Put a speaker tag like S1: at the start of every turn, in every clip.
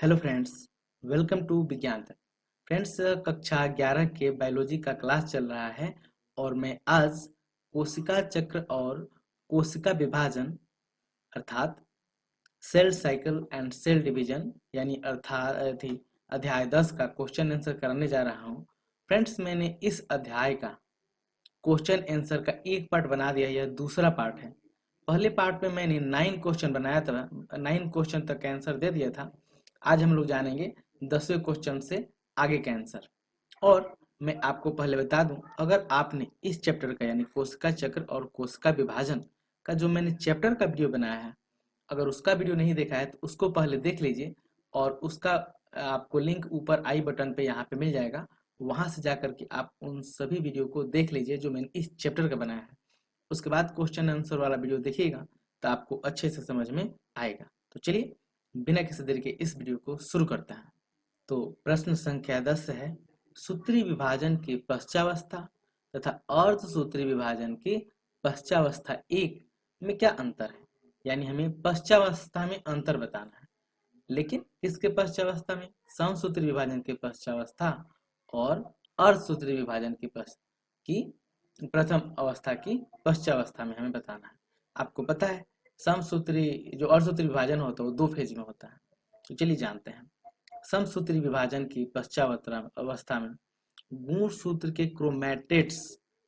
S1: Hello friends, welcome to विज्ञान तक। Friends, कक्षा 11 के बायोलॉजी का क्लास चल रहा है और मैं आज कोशिका चक्र और कोशिका विभाजन अर्थात cell cycle and cell division यानी अर्थात अध्याय 10 का क्वेश्चन आंसर कराने जा रहा हूं। फ्रेंड्स, मैंने इस अध्याय का क्वेश्चन आंसर का एक पार्ट बना दिया, यह दूसरा पार्ट है। पहले पार्ट में मैंने 9 क्वेश्चन बनाया था, 9 क्वेश्चन तक का आंसर दे दिया था। आज हम लोग जानेंगे 10वें क्वेश्चन से आगे का आंसर। और मैं आपको पहले बता दूं, अगर आपने इस चैप्टर का यानी कोशिका चक्र और कोशिका विभाजन का जो मैंने चैप्टर का वीडियो बनाया है, अगर उसका वीडियो नहीं देखा है तो उसको पहले देख लीजिए और उसका आपको लिंक ऊपर आई बटन पे यहाँ पे मिल जाएगा। वहां से जाकर के आप उन सभी वीडियो को देख लीजिए जो मैंने इस चैप्टर का बनाया है। उसके बाद क्वेश्चन आंसर वाला वीडियो देखिएगा तो आपको अच्छे से समझ में आएगा। तो चलिए बिना किसी देरी के इस वीडियो को शुरू करते हैं। तो प्रश्न संख्या 10 है, सूत्री विभाजन की पश्चावस्था तथा अर्धसूत्री विभाजन की पश्चावस्था एक में क्या अंतर है। यानी हमें पश्चावस्था में अंतर बताना है, लेकिन किसके पश्चावस्था में? समसूत्री विभाजन के पश्चावस्था और अर्धसूत्री विभाजन की प्रथम अवस्था की पश्चावस्था में हमें बताना है। आपको पता है समसूत्री जो अर्धसूत्री विभाजन होता है वो 2 फेज में होता है। तो चलिए जानते हैं। समसूत्री विभाजन की पश्चावस्था अवस्था में गुणसूत्र के क्रोमैटिड्स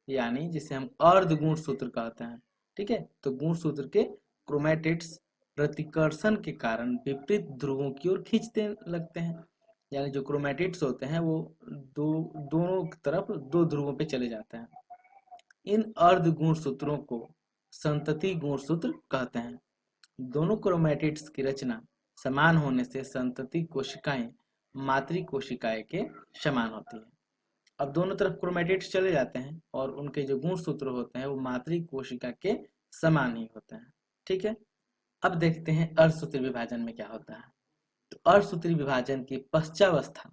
S1: यानी जिसे हम अर्ध गुणसूत्र कहते हैं, ठीक है, तो गुणसूत्र के क्रोमैटिड्स प्रतिकर्षण के कारण विपरीत ध्रुवों की ओर खींचते लगते हैं। यानी जो क्रोमैटिड्स होते हैं वो दोनों तरफ 2 ध्रुवों पे चले जाते हैं। इन अर्ध गुणसूत्रों को संतति गुणसूत्र कहते हैं। दोनों क्रोमैटिड्स की रचना समान होने से संतति कोशिकाएं मातृ कोशिकाएं के समान होती है। अब दोनों तरफ क्रोमैटिड्स चले जाते हैं और उनके जो गुणसूत्र होते हैं वो मातृ कोशिका के समान ही होते हैं, ठीक है। अब देखते हैं अर्धसूत्री विभाजन में क्या होता है। तो अर्धसूत्री विभाजन की पश्चावस्था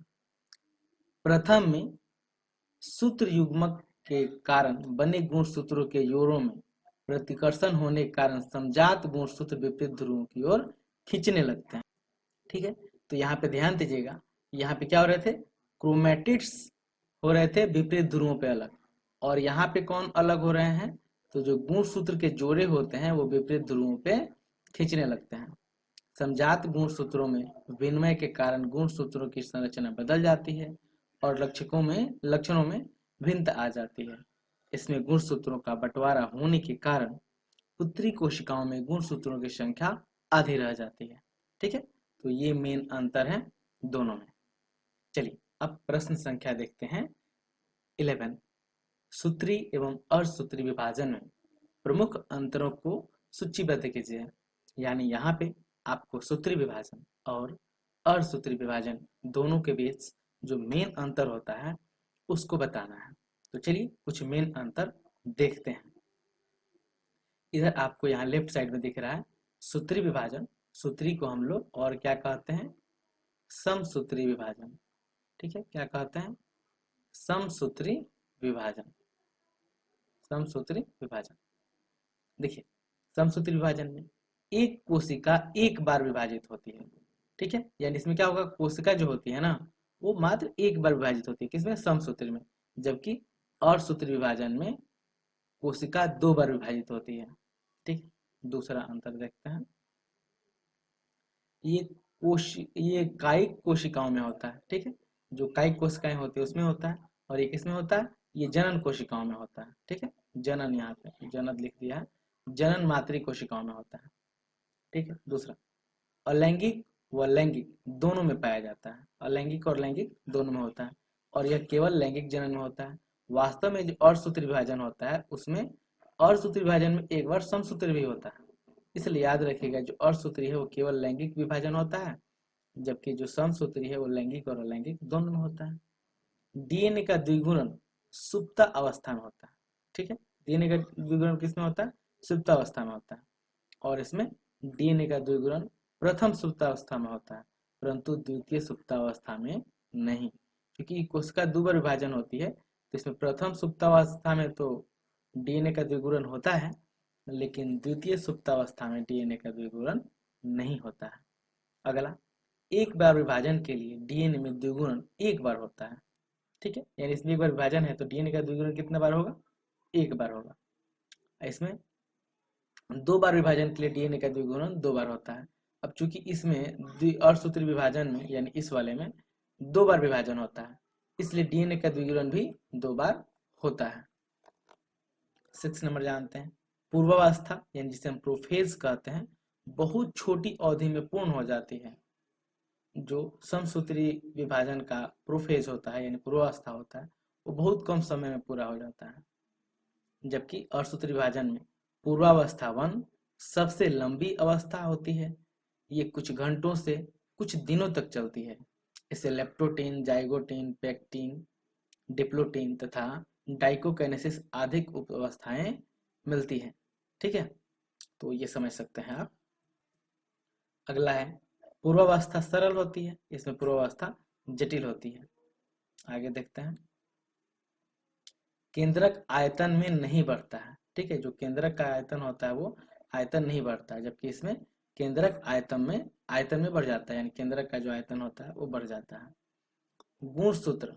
S1: प्रथम में सूत्र युग्मक के कारण बने गुणसूत्रों के जोड़ों में प्रतिकर्षण होने के कारण समजात गुणसूत्र विपरीत ध्रुवों की ओर खींचने लगते हैं, ठीक है। तो यहाँ पे ध्यान दीजिएगा, यहाँ पे क्या हो रहे थे? क्रोमैटिड्स हो रहे थे विपरीत ध्रुवों पे अलग, और यहाँ पे कौन अलग हो रहे हैं? तो जो गुणसूत्र के जोड़े होते हैं वो विपरीत ध्रुवों पे खींचने लगते हैं। समजात गुणसूत्रों में विनिमय के कारण गुणसूत्रों की संरचना बदल जाती है और लक्षणों में भिन्नता आ जाती है। इसमें गुणसूत्रों का बंटवारा होने के कारण पुत्री कोशिकाओं में गुणसूत्रों की संख्या आधी रह जाती है, ठीक है। तो ये मेन अंतर है दोनों में। चलिए अब प्रश्न संख्या देखते हैं 11। सूत्री एवं अर्धसूत्री विभाजन में प्रमुख अंतरों को सूचीबद्ध कीजिए। यानी यहाँ पे आपको सूत्री विभाजन और अर्धसूत्री विभाजन दोनों के बीच जो मेन अंतर होता है उसको बताना है। तो चलिए कुछ मेन अंतर देखते हैं। इधर आपको यहाँ लेफ्ट साइड में दिख रहा है सूत्री विभाजन। सूत्री को हम लोग और क्या कहते हैं? समसूत्री विभाजन, ठीक है। क्या कहते हैं? समसूत्री विभाजन। समसूत्री विभाजन देखिए, समसूत्री विभाजन में एक कोशिका एक बार विभाजित होती है, ठीक है। यानी इसमें क्या होगा? कोशिका जो होती है ना वो मात्र एक बार विभाजित होती है। किसमें? समसूत्री में। जबकि अर्धसूत्री विभाजन में कोशिका 2 बार विभाजित होती है, ठीक। दूसरा अंतर देखते हैं। ये कायिक कोशिकाओं में होता है, ठीक है। जो कायिक कोशिकाएं होती है उसमें होता है, और ये किसमें होता है? ये जनन कोशिकाओं में होता है, ठीक है। जनन, यहाँ पे जनन लिख दिया है, जनन मातृ कोशिकाओं में होता है, ठीक है। दूसरा, अलैंगिक व लैंगिक दोनों में पाया जाता है। अलैंगिक और लैंगिक दोनों में होता है, और यह केवल लैंगिक जनन में होता है। वास्तव में जो अर्धसूत्री विभाजन होता है उसमें अर्धसूत्री विभाजन में एक बार समसूत्री भी होता है। इसलिए याद रखिएगा, जो अर्धसूत्री है वो केवल लैंगिक विभाजन होता है, जबकि जो समसूत्री है वो लैंगिक और अलैंगिक दोनों में होता है। डीएनए का द्विगुणन सुप्त अवस्था में होता है, ठीक है। डीएनए का द्विगुणन किसमें होता है? सुप्त अवस्था में होता है। और इसमें डीएनए का द्विगुणन प्रथम सुप्तावस्था में होता है, परंतु द्वितीय सुप्तावस्था में नहीं। क्योंकि कोशिका 2 बार विभाजन होती है, तो इसमें प्रथम सुप्तावस्था में तो डीएनए का द्विगुणन होता है, लेकिन द्वितीय सुप्तावस्था में डीएनए का द्विगुणन नहीं होता है। अगला, एक बार विभाजन के लिए डीएनए में द्विगुणन एक बार होता है। ठीक है, यानी इसमें एक बार विभाजन है तो डीएनए का द्विगुणन कितना बार होगा? एक बार होगा। इसमें दो बार विभाजन के लिए डीएनए का द्विगुणन दो बार होता है। अब चूंकि इसमें अर्धसूत्री विभाजन में यानी इस वाले में दो बार विभाजन होता है, इसलिए डीएनए का द्विगुणन भी दो बार होता है। 6 नंबर जानते हैं। पूर्वावस्था यानी जिसे हम प्रोफेज कहते हैं, बहुत छोटी अवधि में पूर्ण हो जाती है। जो समसूत्री विभाजन का प्रोफेज होता है यानी पूर्वावस्था होता है, वो बहुत कम समय में पूरा हो जाता है, जबकि अर्धसूत्री विभाजन में पूर्वावस्था 1 सबसे लंबी अवस्था होती है। ये कुछ घंटों से कुछ दिनों तक चलती है। इसे लेप्टोटीन, जाइगोटीन, पेक्टीन, डिप्लोटीन तथा डाइकोकाइनेसिस आदि उप अवस्थाएं मिलती हैं। ठीक है, तो ये समझ सकते हैं आप। अगला है पूर्वावस्था सरल होती है, इसमें पूर्वावस्था जटिल होती है। आगे देखते हैं। केंद्रक आयतन में नहीं बढ़ता है। ठीक है, जो केंद्रक का आयतन होता है वो आयतन नहीं बढ़ता है, जबकि इसमें केंद्रक आयतन में बढ़ जाता है, यानी केंद्रक का जो आयतन होता है वो बढ़ जाता है। गुणसूत्र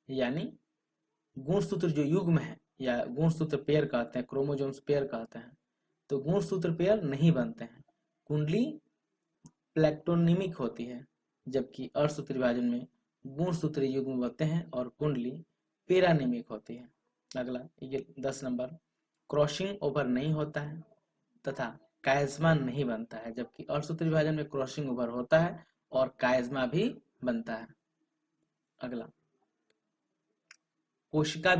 S1: यानी गुणसूत्र जो युग्म है या गुणसूत्र पेयर कहते हैं, क्रोमोसोम्स पेयर कहते हैं, तो गुणसूत्र पेयर नहीं बनते हैं। कुंडली प्लेक्टोनिमिक होती है, जबकि अर्धसूत्री विभाजन में गुणसूत्र युग्म बनते हैं और कुंडली पैरानिमिक होती है। अगला ये 10 नंबर, क्रॉसिंग ओवर नहीं होता है तथा कायस्मा नहीं बनता है, जबकि अर्धसूत्री विभाजन में क्रॉसिंग ओवर होता है और कायस्मा भी बनता है। अगला कोशिका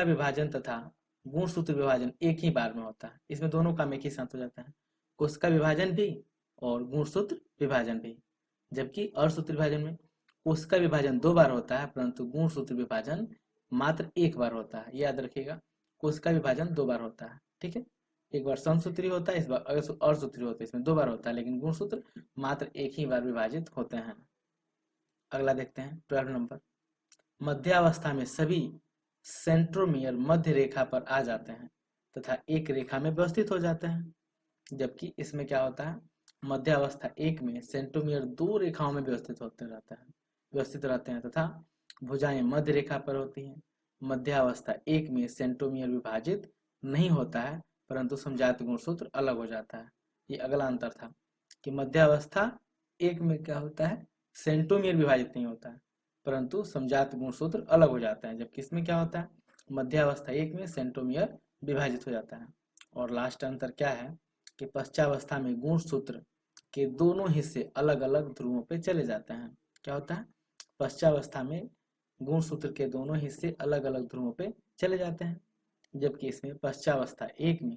S1: विभाजन तथा गुणसूत्र विभाजन एक ही बार में होता है। इसमें दोनों काम एक ही साथ हो जाता है, कोशिका विभाजन भी और गुणसूत्र विभाजन भी। जबकि अर्धसूत्री विभाजन में कोशिका विभाजन दो बार होता है, परंतु गुणसूत्र विभाजन मात्र एक बार होता है। याद रखिएगा, कोशिका विभाजन दो बार होता है। ठीक है, एक बार समसूत्री होता है, इस बार अर्धसूत्री होता है, इसमें दो बार होता है, लेकिन गुणसूत्र मात्र एक ही बार विभाजित होते हैं। अगला देखते हैं 12 नंबर, मध्यावस्था में सभी सेंट्रोमियर मध्य रेखा पर आ जाते हैं तथा एक रेखा में व्यवस्थित हो जाते हैं, जबकि इसमें क्या होता है, मध्यावस्था 1 में सेंट्रोमियर दो रेखाओं में व्यवस्थित रहते हैं तथा भुजाएं मध्य रेखा पर होती हैं। मध्यावस्था 1 में सेंट्रोमियर विभाजित नहीं होता है, परंतु समजात गुणसूत्र अलग हो जाता है। ये अगला अंतर था कि मध्यावस्था 1 में क्या होता है, सेंट्रोमियर विभाजित नहीं होता है, परंतु समजात गुणसूत्र अलग हो जाता है, जबकि इसमें क्या होता है, मध्यावस्था 1 में सेंट्रोमियर विभाजित हो जाता है। और लास्ट अंतर क्या है कि पश्चावस्था में गुणसूत्र के दोनों हिस्से अलग अलग ध्रुवों पे चले जाते हैं। क्या होता है, पश्चावस्था में गुणसूत्र के दोनों हिस्से अलग अलग ध्रुवों पे चले जाते हैं, जबकि इसमें पश्चावस्था 1 में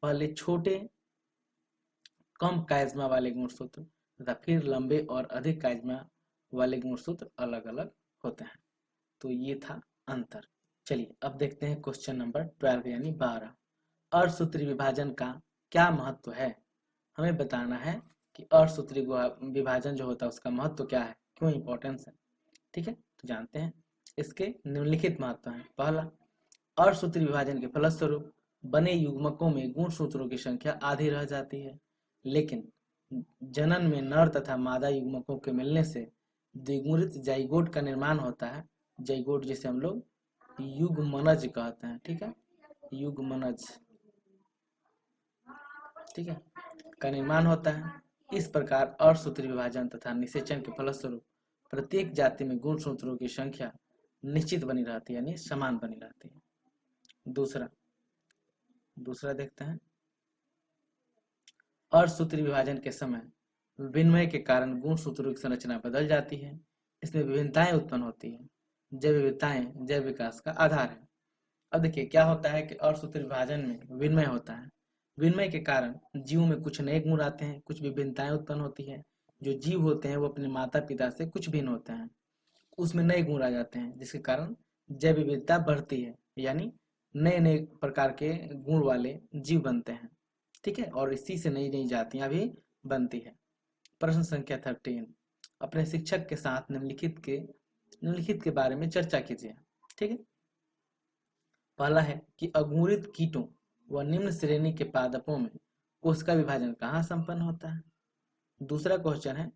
S1: पहले छोटे कम कायस्मा वाले गुणसूत्र तथा फिर लंबे और अधिक कायस्मा वाले गुणसूत्र अलग अलग होते हैं। तो ये था अंतर। चलिए अब देखते हैं क्वेश्चन नंबर 12 यानी 12, अर्धसूत्री विभाजन का क्या महत्व है। हमें बताना है कि अर्धसूत्री विभाजन जो होता है उसका महत्व क्या है, क्यों इंपॉर्टेंस है। ठीक है, तो जानते हैं इसके निम्नलिखित महत्व हैं। पहला, अर्धसूत्री विभाजन के फलस्वरूप बने युग्मकों में गुणसूत्रों की संख्या आधी रह जाती है, लेकिन जनन में नर तथा मादा युग्मकों के मिलने से द्विगुणित जाइगोट का निर्माण होता है। जाइगोट जिसे हम लोग युग्मनज कहते हैं। ठीक है, युग्मनज, ठीक है, का निर्माण होता है। इस प्रकार अर्धसूत्री विभाजन तथा निषेचन के फलस्वरूप प्रत्येक जाति में गुणसूत्रों की संख्या निश्चित बनी रहती है, यानी समान बनी रहती है। दूसरा देखते हैं, अर्धसूत्री विभाजन के समय विनिमय के कारण गुणसूत्रों की संरचना बदल जाती है। इसमें विभिन्नताएं उत्पन्न होती है। जैव विविधताएं जैव विकास का आधार है। अब देखिए क्या होता है कि अर्धसूत्री विभाजन में विनिमय होता है। विनिमय के कारण जीव में कुछ नए गुण आते हैं, कुछ विभिन्नताएं उत्पन्न होती है। जो जीव होते हैं वो अपने माता पिता से कुछ भिन्न होते हैं, उसमें नए गुण आ जाते हैं, जिसके कारण जैव विविधता बढ़ती है, यानी नए नए प्रकार के गुण वाले जीव बनते हैं। ठीक है, और इसी से नई नई जातियां भी बनती है। प्रश्न संख्या 13, अपने शिक्षक के साथ निम्नलिखित के बारे में चर्चा कीजिए। ठीक है, पहला है कि अंगूरित कीटों व निम्न श्रेणी के पादपों में कोशिका विभाजन कहाँ संपन्न होता है। दूसरा क्वेश्चन है,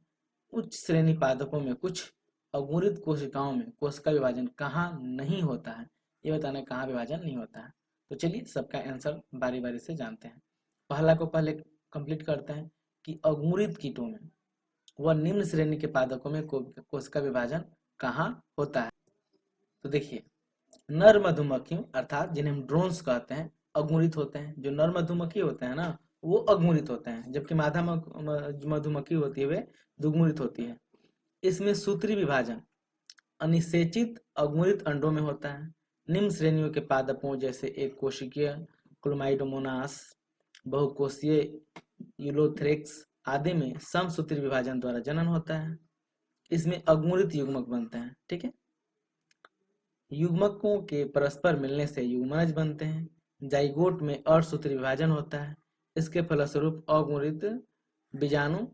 S1: उच्च श्रेणी पादपों में कुछ अगुणित कोशिकाओं में कोशिका विभाजन कहाँ नहीं होता है, ये बताना कहाँ विभाजन नहीं होता है। तो चलिए सबका आंसर बारी बारी से जानते हैं। पहला को पहले कंप्लीट करते हैं कि अगुणित कीटों में व निम्न श्रेणी के पादपों में कोशिका विभाजन कहाँ होता है। तो देखिए, नर मधुमक्खियों अर्थात जिन्हें हम ड्रोन्स कहते हैं अगुणित होते हैं। जो नर मधुमक्खी होते हैं ना वो अगुणित होते हैं, जबकि मादा मधुमक्खी होती है वे द्विगुणित होती है। इसमें सूत्री विभाजन अनिषेचित अगुणित अंडों में होता है। निम्न श्रेणियों के पादपों जैसे एक कोशिकीय क्लोमाइडोमोनास, बहुकोषीय यूलोथ्रेक्स आदि में समसूत्री विभाजन द्वारा जनन होता है। इसमें अगुणित युग्मक बनते हैं। ठीक है, युग्मकों के परस्पर मिलने से युग्मनज बनते हैं। जाइगोट में अर्धसूत्री विभाजन होता है। इसके फलस्वरूप अगुणित बीजाणु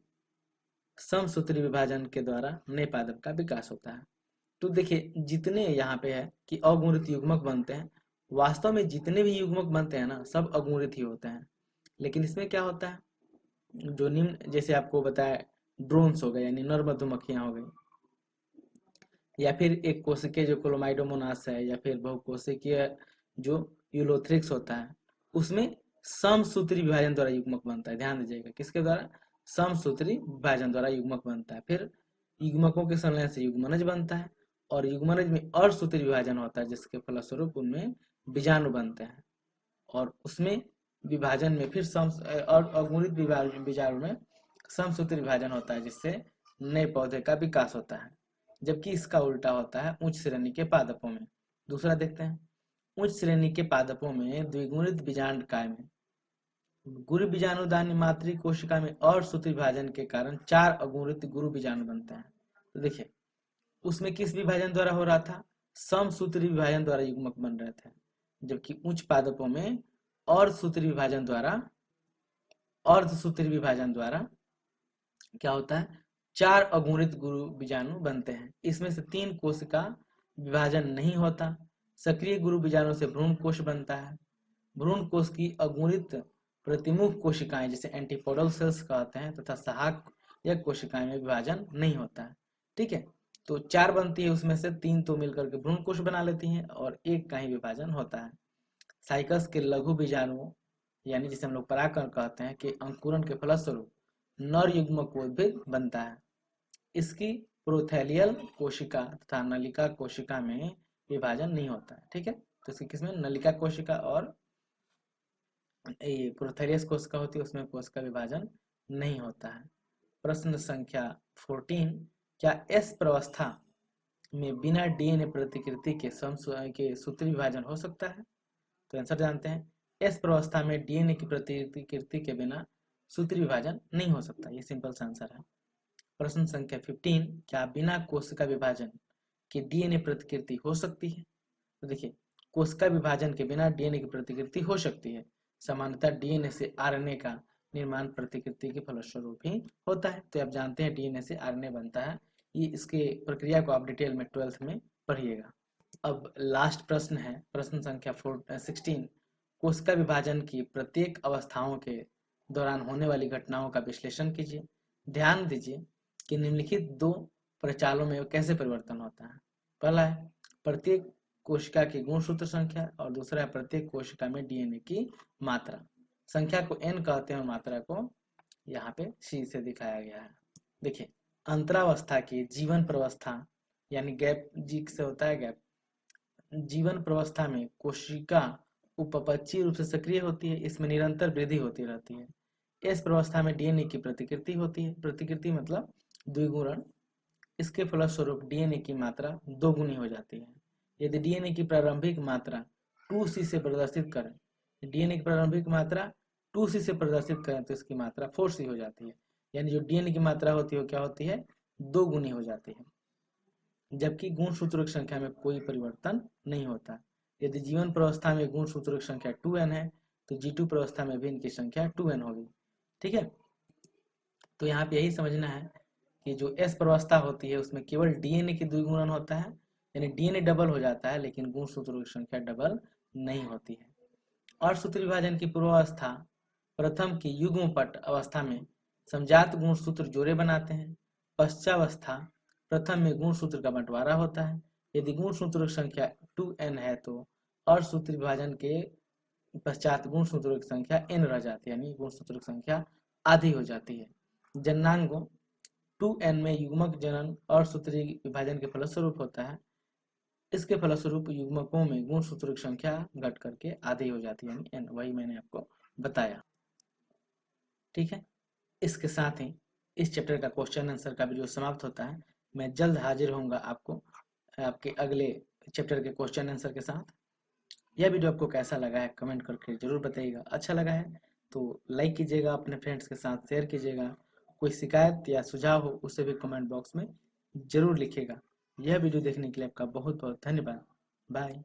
S1: समसूत्री विभाजन के द्वारा नए पादप का विकास होता है। तो देखिए, जितने यहाँ पे है कि अगुणित युग्मक बनते हैं, वास्तव में जितने भी युग्मक बनते हैं ना सब अगुणित ही होते हैं। लेकिन इसमें क्या होता है, जो निम्न जैसे आपको बताया ड्रोन्स हो गए यानी नर मधुमक्खियां हो गई, या फिर एक कोशिकीय जो क्लोमाइडोमोनास है, या फिर बहुकोशिकीय जो यूलोथ्रिक्स होता है, उसमें समसूत्री विभाजन द्वारा युग्मक बनता है। ध्यान दीजिएगा, किसके द्वारा, समसूत्री विभाजन द्वारा युग्मक बनता है। फिर युग्मकों के संलयन से युग्मनज बनता है और युग्मनज में अर्धसूत्री विभाजन होता है, जिसके फलस्वरूप उनमें बीजाणु बनते हैं और उसमें विभाजन में फिर अगुणित बीजाणु में समसूत्री विभाजन होता है, जिससे नए पौधे का विकास होता है। जबकि इसका उल्टा होता है उच्च श्रेणी के पादपों में। दूसरा देखते हैं, उच्च श्रेणी के पादपों में द्विगुणित बीजांडकाय में गुरु बीजाणुदानी मातृ कोशिका में अर्धसूत्री विभाजन के कारण 4 अगुणित गुरु बीजाणु बनते हैं। तो देखिए, उसमें किस विभाजन द्वारा हो रहा था, समसूत्री विभाजन द्वारा युग्मक बन रहे थे, जबकि उच्च पादपों में अर्धसूत्री विभाजन द्वारा क्या होता है, 4 अगुणित गुरु बीजाणु बनते हैं। इसमें से 3 कोशिका विभाजन नहीं होता। सक्रिय गुरु बीजाणु से भ्रूण कोश बनता है। भ्रूण कोश की अगुणित प्रतिमुख कोशिकाएं जिसे एंटीपोडल सेल्स कहते हैं तथा सहायक या कोशिकाएं में विभाजन नहीं होता है। ठीक है, तो 4 बनती है, उसमें से 3 तो मिलकर के भ्रूण कोश बना लेती हैं और 1 का ही विभाजन होता है। साइकस के लघु बीजाणुओं यानी जिसे हम लोग परागकण कहते हैं कि अंकुरण के फलस्वरूप नर युग्मक उद्भिद बनता है। इसकी प्रोथेलियल कोशिका तथा नलिका कोशिका में विभाजन नहीं होता है। ठीक है, तो इसकी किसमें, नलिका कोशिका और प्रोथेलियस कोशिका होती है, उसमें कोशिका विभाजन नहीं होता है। प्रश्न संख्या 14, क्या एस प्रवस्था में बिना डीएनए प्रतिकृति के सूत्री विभाजन हो सकता है। तो आंसर जानते हैं, एस प्रवस्था में डीएनए की प्रतिकृति के बिना सूत्री विभाजन नहीं हो सकता। ये सिंपल सा आंसर है। प्रश्न संख्या 15, क्या बिना कोशिका विभाजन के डीएनए प्रतिकृति हो सकती है। तो देखिए, कोशिका विभाजन के बिना डीएनए की प्रतिकृति हो सकती है। सामान्यतः डीएनए से आरएनए का निर्माण प्रतिकृति के फलस्वरूप ही होता है। तो आप जानते हैं डीएनए से आरएनए बनता है। ये इसके प्रक्रिया को आप डिटेल में 12th में पढ़िएगा। अब लास्ट प्रश्न है, प्रश्न संख्या 16, कोशिका विभाजन की प्रत्येक अवस्थाओं के दौरान होने वाली घटनाओं का विश्लेषण कीजिए। ध्यान दीजिए कि निम्नलिखित 2 प्रचालों में कैसे परिवर्तन होता है। पहला है प्रत्येक कोशिका की गुणसूत्र संख्या और दूसरा है प्रत्येक कोशिका में डीएनए की मात्रा। संख्या को n कहते हैं और मात्रा को यहाँ पे C से दिखाया गया है। देखिए, अंतरावस्था की जीवन प्रवस्था यानी गैप, जी से होता है गैप। जीवन प्रवस्था में कोशिका उपपक्षीय रूप से सक्रिय होती है, इसमें निरंतर वृद्धि होती रहती है। इस प्रवस्था में डीएनए की प्रतिकृति होती है, प्रतिकृति मतलब द्विगुणन। इसके फलस्वरूप डीएनए की मात्रा 2 गुनी हो जाती है। यदि डीएनए की प्रारंभिक मात्रा 2C से प्रदर्शित करें, डीएनए की प्रारंभिक मात्रा 2C से प्रदर्शित करें तो इसकी मात्रा 4C हो जाती है। यानी जो डीएनए की मात्रा होती है क्या होती है, 2 गुनी हो जाती है। जबकि गुणसूत्रों की संख्या में कोई परिवर्तन नहीं होता। यदि जीवन प्रवस्था में गुणसूत्रों की संख्या 2n है तो G2 प्रवस्था में भी इनकी संख्या 2n होगी। ठीक है, तो यहाँ पे यही समझना है कि जो S प्रवस्था होती है उसमें केवल डीएनए की द्विगुणन होता है, यानी डीएनए डबल हो जाता है, लेकिन गुणसूत्रों की संख्या डबल नहीं होती है। अर्धसूत्री विभाजन की पूर्वावस्था प्रथम की युग्मपट अवस्था में समजात गुणसूत्र जोड़े बनाते हैं। पश्चावस्था प्रथम में गुणसूत्र का बंटवारा होता है। यदि गुणसूत्रों की संख्या 2n है तो अर्धसूत्र विभाजन के पश्चात गुणसूत्रों की संख्या n रह जाती है, यानी गुणसूत्रों की संख्या आधी हो जाती है। जननांगों 2n में युग्मक जनन अर्धसूत्री विभाजन के फलस्वरूप होता है। इसके फलस्वरूप युग्मकों में गुणसूत्रों की संख्या घट करके आधी हो जाती है, यानी n। वही मैंने आपको बताया। ठीक है, इसके साथ ही इस चैप्टर का क्वेश्चन आंसर का वीडियो समाप्त होता है। मैं जल्द हाजिर होऊंगा आपके अगले चैप्टर के क्वेश्चन आंसर के साथ। यह वीडियो आपको कैसा लगा है कमेंट करके जरूर बताइएगा। अच्छा लगा है तो लाइक कीजिएगा, अपने फ्रेंड्स के साथ शेयर कीजिएगा। कोई शिकायत या सुझाव हो उसे भी कमेंट बॉक्स में जरूर लिखिएगा। यह वीडियो देखने के लिए आपका बहुत बहुत धन्यवाद। बाय।